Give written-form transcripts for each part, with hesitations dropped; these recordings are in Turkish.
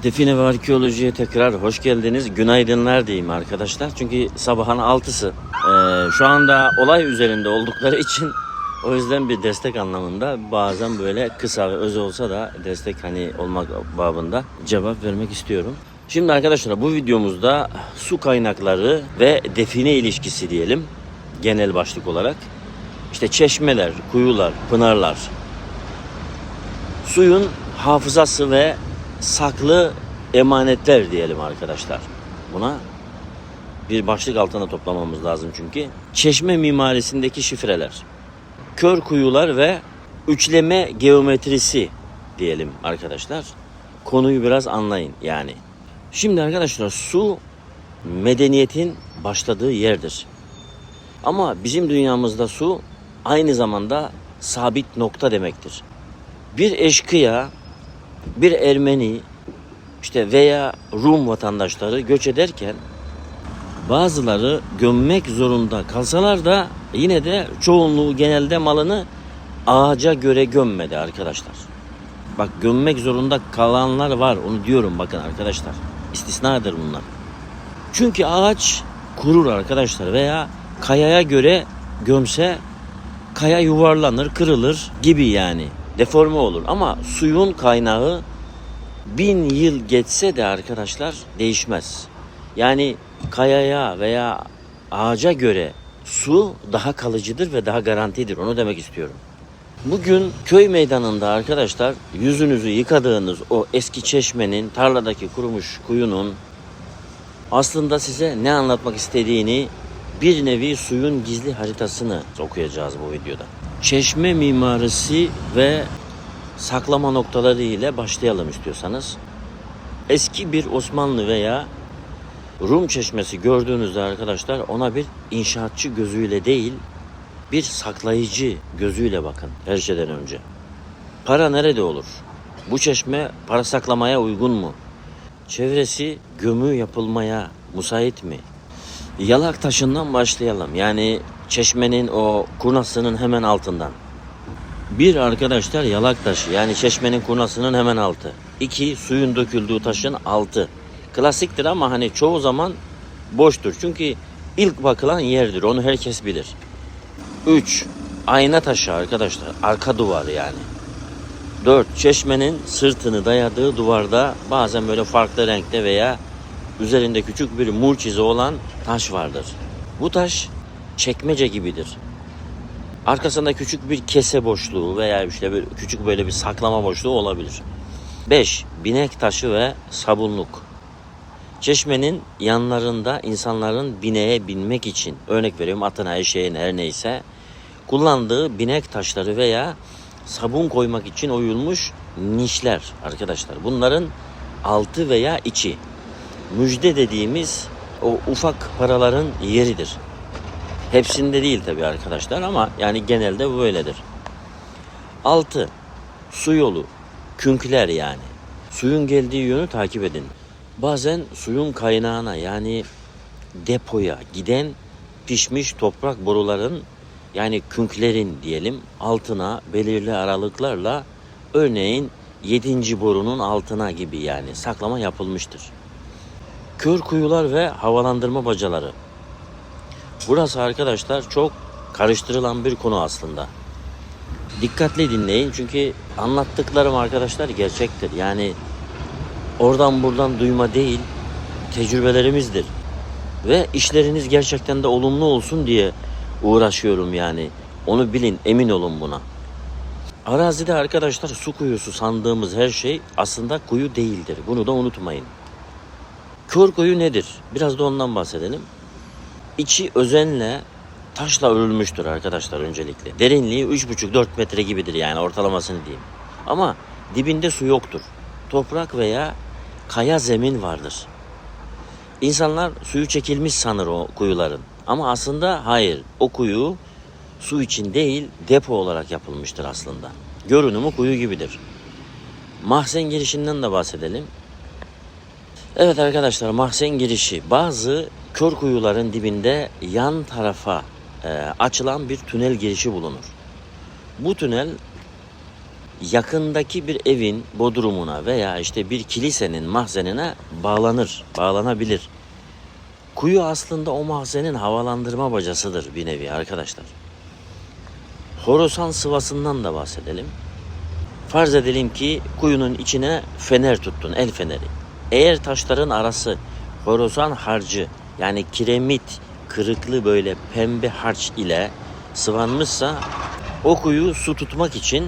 Define ve arkeolojiye tekrar hoş geldiniz. Günaydınlar diyeyim arkadaşlar. Çünkü sabahın 6'sı. Şu anda olay üzerinde oldukları için o yüzden bir destek anlamında bazen böyle kısa ve öz olsa da destek olmak babında cevap vermek istiyorum. Şimdi arkadaşlar bu videomuzda su kaynakları ve define ilişkisi diyelim genel başlık olarak. İşte çeşmeler, kuyular, pınarlar. Suyun hafızası ve saklı emanetler diyelim arkadaşlar. Buna bir başlık altına toplamamız lazım çünkü. Çeşme mimarisindeki şifreler, kör kuyular ve üçleme geometrisi diyelim arkadaşlar. Konuyu biraz anlayın yani. Şimdi arkadaşlar su medeniyetin başladığı yerdir. Ama bizim dünyamızda su aynı zamanda sabit nokta demektir. Bir eşkıya, bir Ermeni veya Rum vatandaşları göç ederken bazıları gömmek zorunda kalsalar da yine de çoğunluğu genelde malını ağaca göre gömmedi arkadaşlar. Bak, gömmek zorunda kalanlar var, onu diyorum bakın arkadaşlar. İstisnadır bunlar. Çünkü ağaç kurur arkadaşlar veya kayaya göre gömse kaya yuvarlanır, kırılır gibi yani. Deforme olur ama suyun kaynağı 1000 yıl geçse de arkadaşlar değişmez. Yani kayaya veya ağaca göre su daha kalıcıdır ve daha garantidir. Onu demek istiyorum. Bugün köy meydanında arkadaşlar yüzünüzü yıkadığınız o eski çeşmenin, tarladaki kurumuş kuyunun aslında size ne anlatmak istediğini, bir nevi suyun gizli haritasını okuyacağız bu videoda. Çeşme mimarisi ve saklama noktaları ile başlayalım istiyorsanız. Eski bir Osmanlı veya Rum çeşmesi gördüğünüzde arkadaşlar ona bir inşaatçı gözüyle değil, bir saklayıcı gözüyle bakın her şeyden önce. Para nerede olur? Bu çeşme para saklamaya uygun mu? Çevresi gömü yapılmaya müsait mi? Yalak taşından başlayalım. Yani çeşmenin o kurnasının hemen altından. Bir arkadaşlar yalak taşı, yani çeşmenin kurnasının hemen altı. 2 suyun döküldüğü taşın altı. Klasiktir ama çoğu zaman boştur. Çünkü ilk bakılan yerdir. Onu herkes bilir. 3 ayna taşı arkadaşlar. Arka duvar yani. 4 çeşmenin sırtını dayadığı duvarda bazen böyle farklı renkte veya üzerinde küçük bir mur çizi olan taş vardır. Bu taş çekmece gibidir. Arkasında küçük bir kese boşluğu veya küçük böyle bir saklama boşluğu olabilir. 5 binek taşı ve sabunluk. Çeşmenin yanlarında insanların bineğe binmek için, örnek veriyorum atına, eşeğine, her neyse, kullandığı binek taşları veya sabun koymak için oyulmuş nişler arkadaşlar. Bunların altı veya içi müjde dediğimiz o ufak paraların yeridir. Hepsinde değil tabii arkadaşlar ama yani genelde böyledir. 6 su yolu, künkler yani. Suyun geldiği yönü takip edin. Bazen suyun kaynağına yani depoya giden pişmiş toprak boruların, yani künklerin diyelim, altına belirli aralıklarla, örneğin 7. borunun altına gibi yani saklama yapılmıştır. Kör kuyular ve havalandırma bacaları. Burası arkadaşlar çok karıştırılan bir konu aslında. Dikkatli dinleyin çünkü anlattıklarım arkadaşlar gerçektir. Yani oradan buradan duyma değil, tecrübelerimizdir. Ve işleriniz gerçekten de olumlu olsun diye uğraşıyorum yani. Onu bilin, emin olun buna. Arazide arkadaşlar su kuyusu sandığımız her şey aslında kuyu değildir. Bunu da unutmayın. Kör kuyu nedir? Biraz da ondan bahsedelim. İçi özenle taşla örülmüştür arkadaşlar öncelikle. Derinliği 3,5-4 metre gibidir yani, ortalamasını diyeyim. Ama dibinde su yoktur. Toprak veya kaya zemin vardır. İnsanlar suyu çekilmiş sanır o kuyuların. Ama aslında hayır. O kuyu su için değil, depo olarak yapılmıştır aslında. Görünümü kuyu gibidir. Mahzen girişinden de bahsedelim. Evet arkadaşlar, mahzen girişi. Bazı kör kuyuların dibinde yan tarafa açılan bir tünel girişi bulunur. Bu tünel yakındaki bir evin bodrumuna veya işte bir kilisenin mahzenine bağlanabilir. Kuyu aslında o mahzenin havalandırma bacasıdır bir nevi arkadaşlar. Horasan sıvasından da bahsedelim. Farz edelim ki kuyunun içine fener tuttun, el feneri. Eğer taşların arası horasan harcı yani kiremit kırıklı böyle pembe harç ile sıvanmışsa o kuyu su tutmak için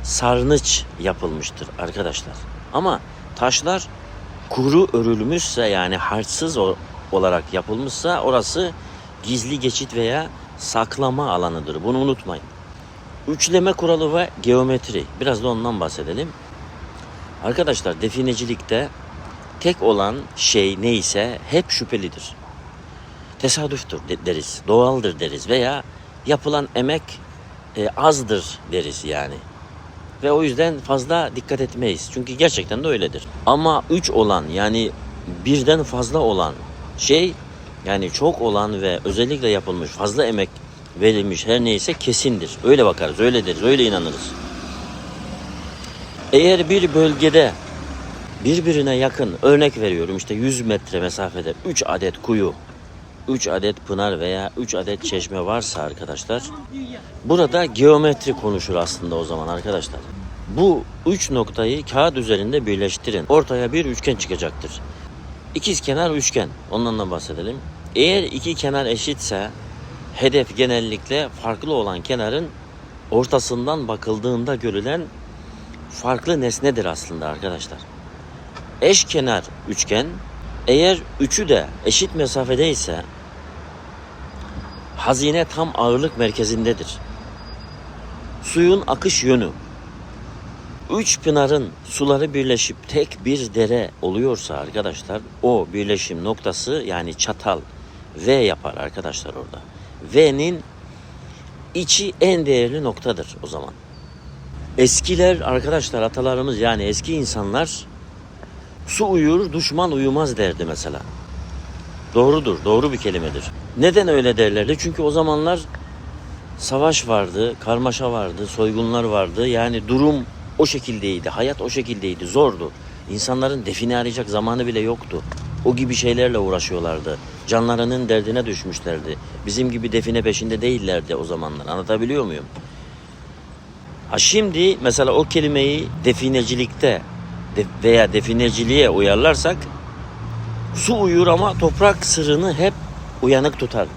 sarnıç yapılmıştır arkadaşlar. Ama taşlar kuru örülmüşse yani harçsız olarak yapılmışsa orası gizli geçit veya saklama alanıdır. Bunu unutmayın. Üçleme kuralı ve geometri. Biraz da ondan bahsedelim. Arkadaşlar definecilikte tek olan şey neyse hep şüphelidir. Tesadüftür deriz, doğaldır deriz veya yapılan emek azdır deriz yani. Ve o yüzden fazla dikkat etmeyiz. Çünkü gerçekten de öyledir. Ama 3 olan yani birden fazla olan şey yani çok olan ve özellikle yapılmış fazla emek verilmiş her neyse kesindir. Öyle bakarız, öyle deriz, öyle inanırız. Eğer bir bölgede birbirine yakın örnek veriyorum işte 100 metre mesafede 3 adet kuyu, 3 adet pınar veya 3 adet çeşme varsa arkadaşlar burada geometri konuşur aslında o zaman arkadaşlar. Bu 3 noktayı kağıt üzerinde birleştirin. Ortaya bir üçgen çıkacaktır. İkizkenar üçgen. Ondan da bahsedelim. Eğer iki kenar eşitse hedef genellikle farklı olan kenarın ortasından bakıldığında görülen farklı nesnedir aslında arkadaşlar. Eşkenar üçgen eğer üçü de eşit mesafedeyse hazine tam ağırlık merkezindedir. Suyun akış yönü. Üç pınarın suları birleşip tek bir dere oluyorsa arkadaşlar o birleşim noktası yani çatal V yapar arkadaşlar orada. V'nin içi en değerli noktadır o zaman. Eskiler arkadaşlar atalarımız yani eski insanlar su uyur düşman uyumaz derdi mesela. Doğrudur, doğru bir kelimedir. Neden öyle derlerdi? Çünkü o zamanlar savaş vardı, karmaşa vardı, soygunlar vardı. Yani durum o şekildeydi, hayat o şekildeydi, zordu. İnsanların define arayacak zamanı bile yoktu. O gibi şeylerle uğraşıyorlardı. Canlarının derdine düşmüşlerdi. Bizim gibi define peşinde değillerdi o zamanlar. Anlatabiliyor muyum? Şimdi mesela o kelimeyi definecilikte veya defineciliğe uyarlarsak su uyur ama toprak sırrını hep uyanık tutar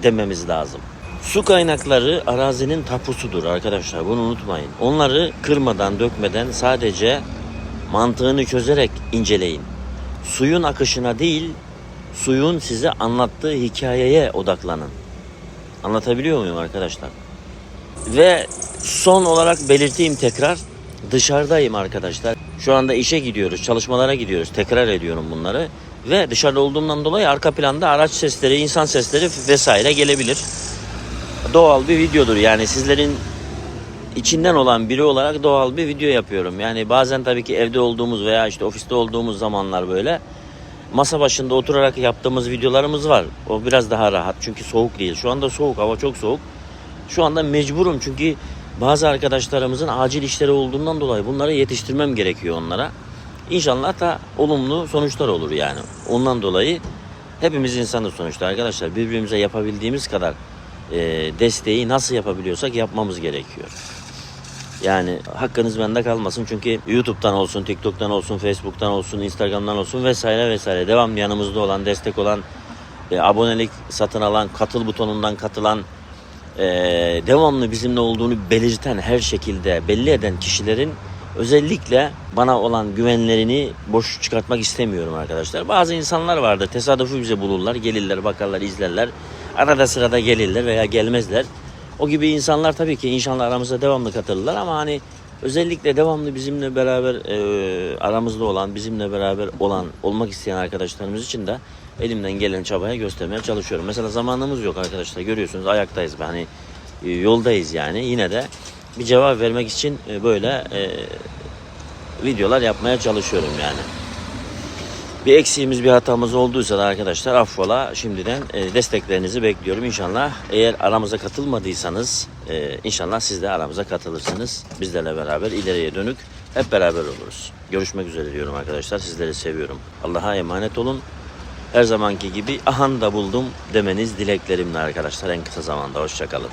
dememiz lazım. Su kaynakları arazinin tapusudur arkadaşlar. Bunu unutmayın. Onları kırmadan, dökmeden sadece mantığını çözerek inceleyin. Suyun akışına değil, suyun size anlattığı hikayeye odaklanın. Anlatabiliyor muyum arkadaşlar? Ve son olarak belirteyim tekrar. Dışarıdayım arkadaşlar. Şu anda işe gidiyoruz, çalışmalara gidiyoruz. Tekrar ediyorum bunları. Ve dışarıda olduğumdan dolayı arka planda araç sesleri, insan sesleri vesaire gelebilir. Doğal bir videodur. Yani sizlerin içinden olan biri olarak doğal bir video yapıyorum. Yani bazen tabii ki evde olduğumuz veya işte ofiste olduğumuz zamanlar böyle masa başında oturarak yaptığımız videolarımız var. O biraz daha rahat çünkü soğuk değil. Şu anda soğuk, hava çok soğuk. Şu anda mecburum çünkü bazı arkadaşlarımızın acil işleri olduğundan dolayı bunları yetiştirmem gerekiyor onlara. İnşallah da olumlu sonuçlar olur yani. Ondan dolayı hepimiz insanız sonuçta arkadaşlar. Birbirimize yapabildiğimiz kadar desteği nasıl yapabiliyorsak yapmamız gerekiyor. Yani hakkınız bende kalmasın çünkü YouTube'dan olsun, TikTok'tan olsun, Facebook'tan olsun, Instagram'dan olsun vesaire vesaire devamlı yanımızda olan, destek olan, abonelik satın alan, katıl butonundan katılan, devamlı bizimle olduğunu belirten her şekilde belli eden kişilerin özellikle bana olan güvenlerini boş çıkartmak istemiyorum arkadaşlar. Bazı insanlar vardır tesadüfi bize bulurlar, gelirler, bakarlar, izlerler. Arada sırada gelirler veya gelmezler. O gibi insanlar tabii ki inşallah aramıza devamlı katılırlar ama hani özellikle devamlı bizimle beraber aramızda olan, bizimle beraber olmak isteyen arkadaşlarımız için de elimden gelen çabaya göstermeye çalışıyorum. Mesela zamanımız yok arkadaşlar, görüyorsunuz ayaktayız. Hani yoldayız yani. Yine de bir cevap vermek için böyle videolar yapmaya çalışıyorum yani. Bir eksiğimiz, bir hatamız olduysa da arkadaşlar affola. Şimdiden desteklerinizi bekliyorum inşallah. Eğer aramıza katılmadıysanız inşallah siz de aramıza katılırsınız. Bizlerle beraber ileriye dönük hep beraber oluruz. Görüşmek üzere diyorum arkadaşlar. Sizleri seviyorum. Allah'a emanet olun. Her zamanki gibi ahan da buldum demeniz dileklerimle arkadaşlar en kısa zamanda. Hoşça kalın.